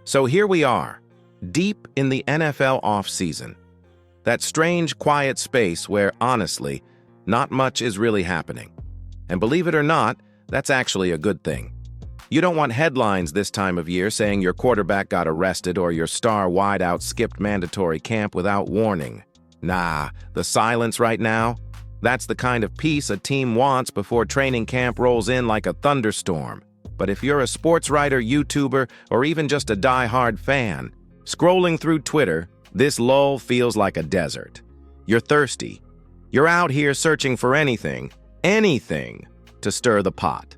So here we are, deep in the NFL offseason. That strange, quiet space where, honestly, not much is really happening. And believe it or not, that's actually a good thing. You don't want headlines this time of year saying your quarterback got arrested or your star wideout skipped mandatory camp without warning. Nah, the silence right now, that's the kind of peace a team wants before training camp rolls in like a thunderstorm. But if you're a sports writer, YouTuber, or even just a die-hard fan, scrolling through Twitter, this lull feels like a desert. You're thirsty. You're out here searching for anything to stir the pot.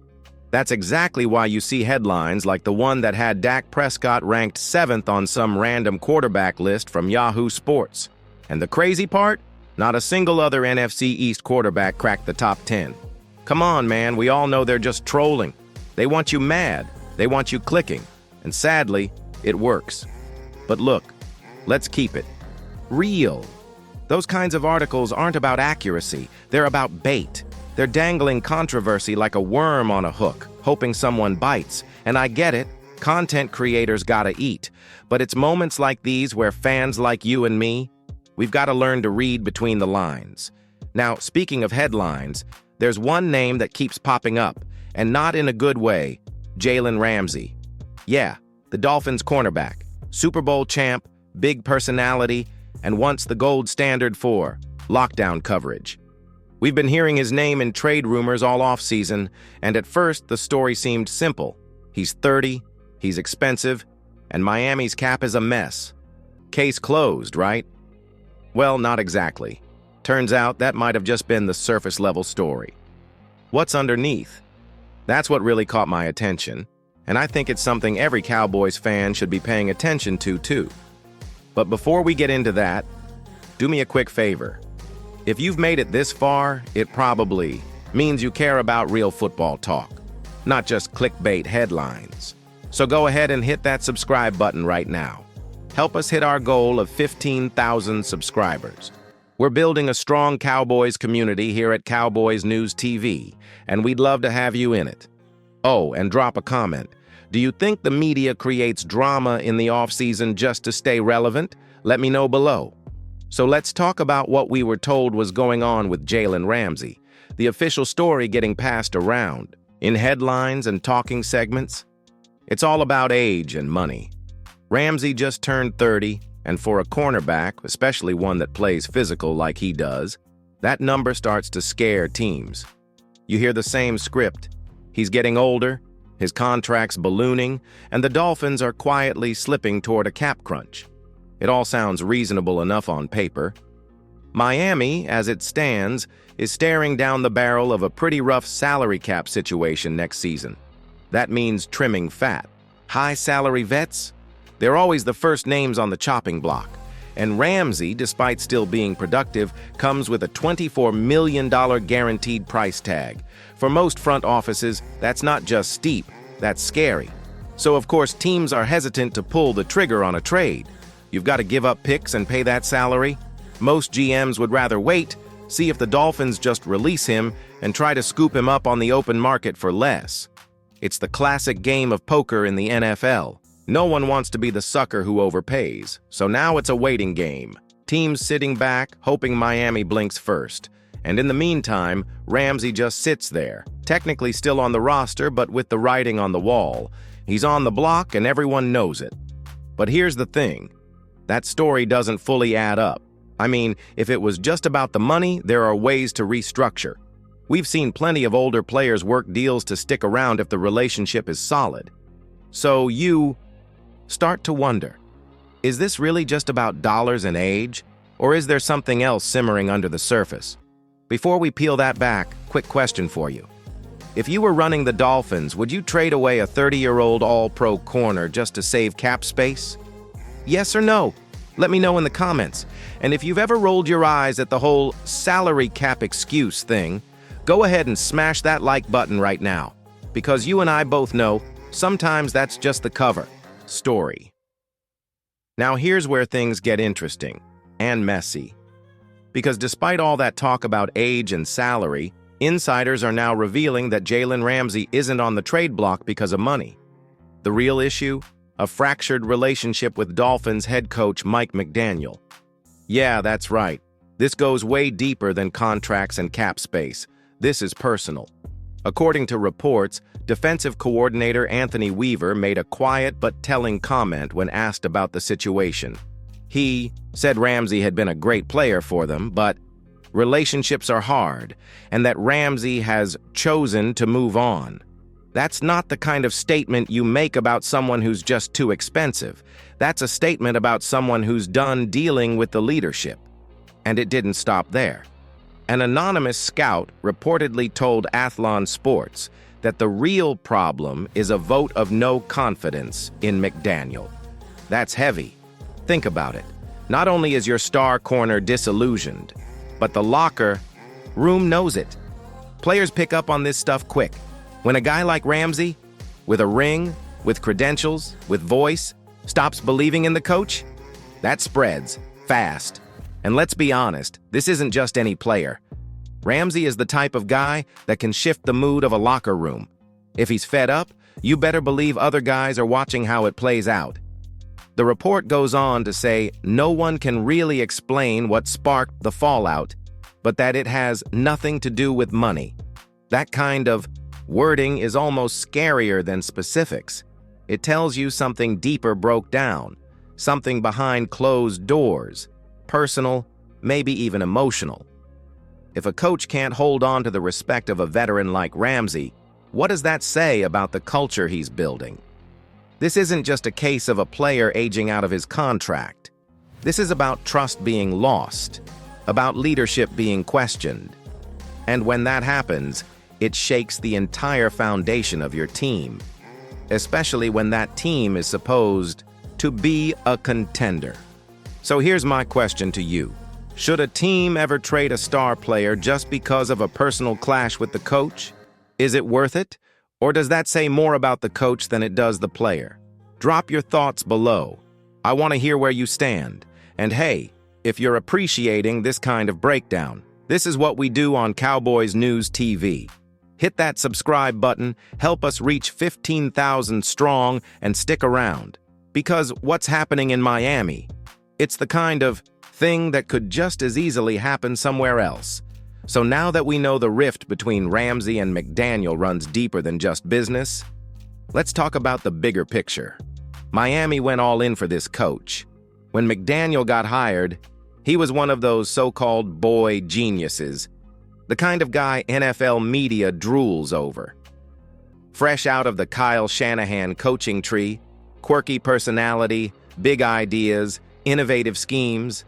That's exactly why you see headlines like the one that had Dak Prescott ranked 7th on some random quarterback list from Yahoo Sports. And the crazy part? Not a single other NFC East quarterback cracked the top 10. Come on, man, we all know they're just trolling. They want you mad. They want you clicking. And sadly, it works. But look, let's keep it real. Those kinds of articles aren't about accuracy. They're about bait. They're dangling controversy like a worm on a hook, hoping someone bites. And I get it, content creators gotta eat. But it's moments like these where fans like you and me, we've gotta learn to read between the lines. Now, speaking of headlines, there's one name that keeps popping up, and not in a good way, Jalen Ramsey. Yeah, the Dolphins cornerback, Super Bowl champ, big personality, and once the gold standard for lockdown coverage. We've been hearing his name in trade rumors all offseason, and at first the story seemed simple. He's 30, he's expensive, and Miami's cap is a mess. Case closed, right? Well, not exactly. Turns out that might have just been the surface-level story. What's underneath? That's what really caught my attention, and I think it's something every Cowboys fan should be paying attention to, too. But before we get into that, do me a quick favor. If you've made it this far, it probably means you care about real football talk, not just clickbait headlines. So go ahead and hit that subscribe button right now. Help us hit our goal of 15,000 subscribers. We're building a strong Cowboys community here at Cowboys News TV, and we'd love to have you in it. Oh, and drop a comment. Do you think the media creates drama in the offseason just to stay relevant? Let me know below. So let's talk about what we were told was going on with Jalen Ramsey, the official story getting passed around. In headlines and talking segments, it's all about age and money. Ramsey just turned 30, and for a cornerback, especially one that plays physical like he does, that number starts to scare teams. You hear the same script. He's getting older, his contract's ballooning, and the Dolphins are quietly slipping toward a cap crunch. It all sounds reasonable enough on paper. Miami, as it stands, is staring down the barrel of a pretty rough salary cap situation next season. That means trimming fat. High salary vets? They're always the first names on the chopping block. And Ramsey, despite still being productive, comes with a $24 million guaranteed price tag. For most front offices, that's not just steep, that's scary. So of course teams are hesitant to pull the trigger on a trade. You've got to give up picks and pay that salary. Most GMs would rather wait, see if the Dolphins just release him, and try to scoop him up on the open market for less. It's the classic game of poker in the NFL. No one wants to be the sucker who overpays, so now it's a waiting game. Teams sitting back, hoping Miami blinks first. And in the meantime, Ramsey just sits there, technically still on the roster, but with the writing on the wall. He's on the block and everyone knows it. But here's the thing. That story doesn't fully add up. I mean, if it was just about the money, there are ways to restructure. We've seen plenty of older players work deals to stick around if the relationship is solid. So you start to wonder, is this really just about dollars and age? Or is there something else simmering under the surface? Before we peel that back, quick question for you. If you were running the Dolphins, would you trade away a 30-year-old all-pro corner just to save cap space? Yes or no? Let me know in the comments. And if you've ever rolled your eyes at the whole salary cap excuse thing, go ahead and smash that like button right now. Because you and I both know, sometimes that's just the cover story. Now here's where things get interesting and messy. Because despite all that talk about age and salary, insiders are now revealing that Jalen Ramsey isn't on the trade block because of money. The real issue? a fractured relationship with Dolphins head coach Mike McDaniel. Yeah, that's right. This goes way deeper than contracts and cap space. This is personal. According to reports, defensive coordinator Anthony Weaver made a quiet but telling comment when asked about the situation. He said Ramsey had been a great player for them, but relationships are hard, and that Ramsey has chosen to move on. That's not the kind of statement you make about someone who's just too expensive. That's a statement about someone who's done dealing with the leadership. And it didn't stop there. An anonymous scout reportedly told Athlon Sports that the real problem is a vote of no confidence in McDaniel. That's heavy. Think about it. Not only is your star corner disillusioned, but the locker room knows it. Players pick up on this stuff quick. When a guy like Ramsey, with a ring, with credentials, with voice, stops believing in the coach, that spreads fast. And let's be honest, this isn't just any player. Ramsey is the type of guy that can shift the mood of a locker room. If he's fed up, you better believe other guys are watching how it plays out. The report goes on to say no one can really explain what sparked the fallout, but that it has nothing to do with money. That kind of wording is almost scarier than specifics. It tells you something deeper broke down, something behind closed doors, personal, maybe even emotional. If a coach can't hold on to the respect of a veteran like Ramsey, what does that say about the culture he's building? This isn't just a case of a player aging out of his contract. This is about trust being lost, about leadership being questioned. And when that happens, it shakes the entire foundation of your team, especially when that team is supposed to be a contender. So here's my question to you. Should a team ever trade a star player just because of a personal clash with the coach? Is it worth it? Or does that say more about the coach than it does the player? Drop your thoughts below. I want to hear where you stand. And hey, if you're appreciating this kind of breakdown, this is what we do on Cowboys News TV. Hit that subscribe button, help us reach 15,000 strong, and stick around. Because what's happening in Miami, it's the kind of thing that could just as easily happen somewhere else. So now that we know the rift between Ramsey and McDaniel runs deeper than just business, let's talk about the bigger picture. Miami went all in for this coach. When McDaniel got hired, he was one of those so-called boy geniuses, the kind of guy NFL media drools over. Fresh out of the Kyle Shanahan coaching tree, quirky personality, big ideas, innovative schemes.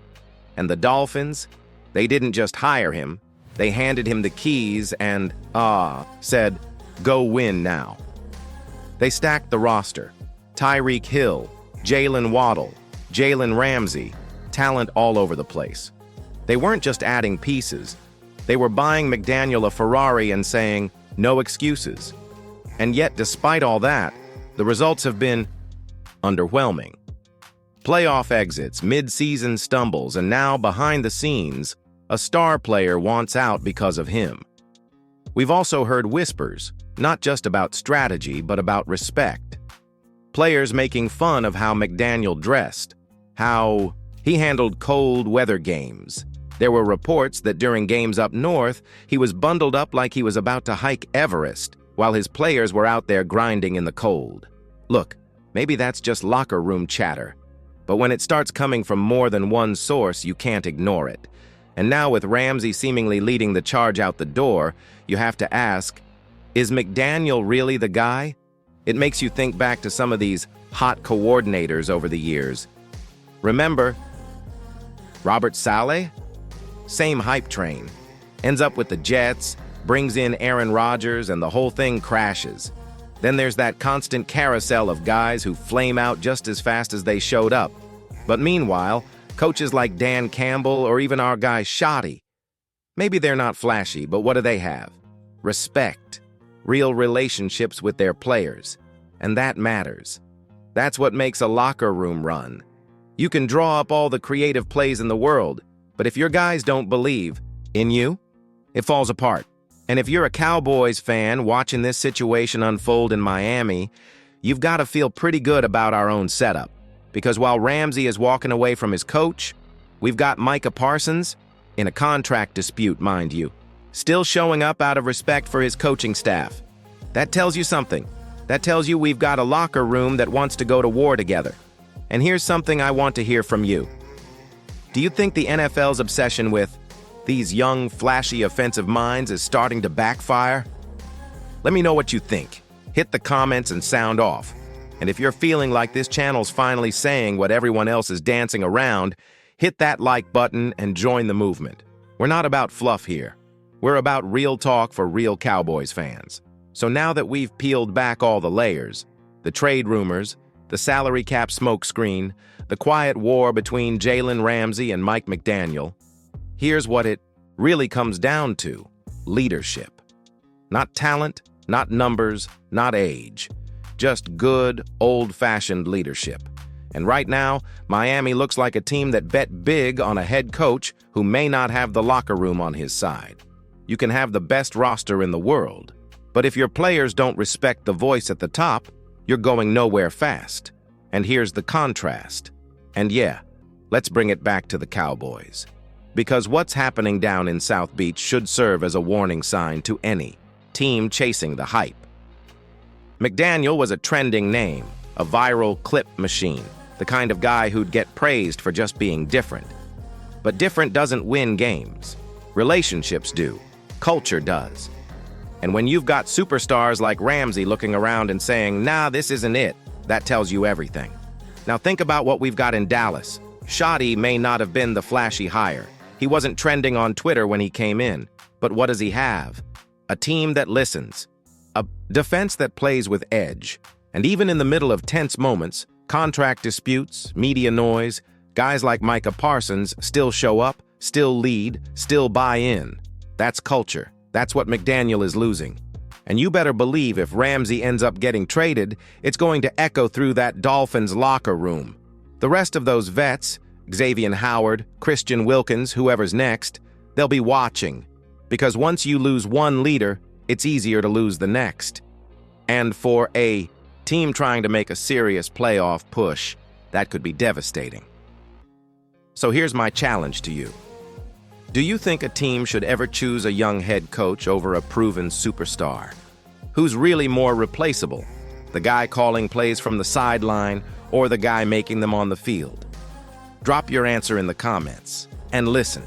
And the Dolphins, they didn't just hire him, they handed him the keys and, said, go win now. They stacked the roster. Tyreek Hill, Jalen Waddle, Jalen Ramsey, talent all over the place. They weren't just adding pieces. They were buying McDaniel a Ferrari and saying, no excuses. And yet, despite all that, the results have been underwhelming. Playoff exits, mid-season stumbles, and now, behind the scenes, a star player wants out because of him. We've also heard whispers, not just about strategy, but about respect. Players making fun of how McDaniel dressed, how he handled cold weather games. There were reports that during games up north, he was bundled up like he was about to hike Everest, while his players were out there grinding in the cold. Look, maybe that's just locker room chatter. But when it starts coming from more than one source, you can't ignore it. And now with Ramsey seemingly leading the charge out the door, you have to ask, is McDaniel really the guy? It makes you think back to some of these hot coordinators over the years. Remember, Robert Saleh? Same hype train. Ends up with the Jets, brings in Aaron Rodgers, and the whole thing crashes. Then there's that constant carousel of guys who flame out just as fast as they showed up. But meanwhile, coaches like Dan Campbell or even our guy Shoddy, maybe they're not flashy, but what do they have? Respect, real relationships with their players, and that matters. That's what makes a locker room run. You can draw up all the creative plays in the world, but if your guys don't believe in you, it falls apart. And if you're a Cowboys fan watching this situation unfold in Miami, you've got to feel pretty good about our own setup. Because while Ramsey is walking away from his coach, we've got Micah Parsons, in a contract dispute, mind you, still showing up out of respect for his coaching staff. That tells you something. That tells you we've got a locker room that wants to go to war together. And here's something I want to hear from you. Do you think the NFL's obsession with these young, flashy offensive minds is starting to backfire? Let me know what you think. Hit the comments and sound off. And if you're feeling like this channel's finally saying what everyone else is dancing around, hit that like button and join the movement. We're not about fluff here. We're about real talk for real Cowboys fans. So now that we've peeled back all the layers, the trade rumors, the salary cap smokescreen, the quiet war between Jalen Ramsey and Mike McDaniel, here's what it really comes down to: leadership. Not talent, not numbers, not age. Just good, old-fashioned leadership. And right now, Miami looks like a team that bet big on a head coach who may not have the locker room on his side. You can have the best roster in the world, but if your players don't respect the voice at the top, you're going nowhere fast. And here's the contrast. And yeah, let's bring it back to the Cowboys. Because what's happening down in South Beach should serve as a warning sign to any team chasing the hype. McDaniel was a trending name, a viral clip machine, the kind of guy who'd get praised for just being different. But different doesn't win games. Relationships do. Culture does. And when you've got superstars like Ramsey looking around and saying, "Nah, this isn't it," that tells you everything. Now think about what we've got in Dallas. Shoddy may not have been the flashy hire. He wasn't trending on Twitter when he came in. But what does he have? A team that listens. A defense that plays with edge. And even in the middle of tense moments, contract disputes, media noise, guys like Micah Parsons still show up, still lead, still buy in. That's culture. That's what McDaniel is losing. And you better believe if Ramsey ends up getting traded, it's going to echo through that Dolphins locker room. The rest of those vets, Xavier Howard, Christian Wilkins, whoever's next, they'll be watching. Because once you lose one leader, it's easier to lose the next. And for a team trying to make a serious playoff push, that could be devastating. So here's my challenge to you. Do you think a team should ever choose a young head coach over a proven superstar? Who's really more replaceable? The guy calling plays from the sideline or the guy making them on the field? Drop your answer in the comments. And listen,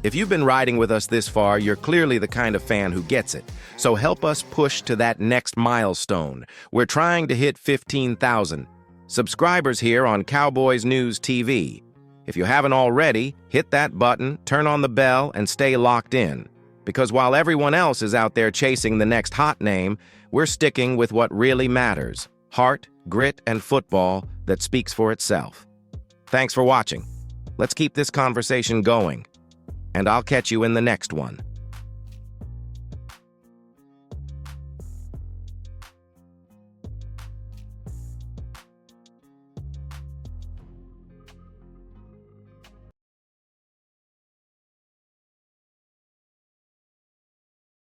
if you've been riding with us this far, you're clearly the kind of fan who gets it. So help us push to that next milestone. We're trying to hit 15,000 subscribers here on Cowboys News TV. If you haven't already, hit that button, turn on the bell, and stay locked in. Because while everyone else is out there chasing the next hot name, we're sticking with what really matters: heart, grit, and football that speaks for itself. Thanks for watching. Let's keep this conversation going. And I'll catch you in the next one.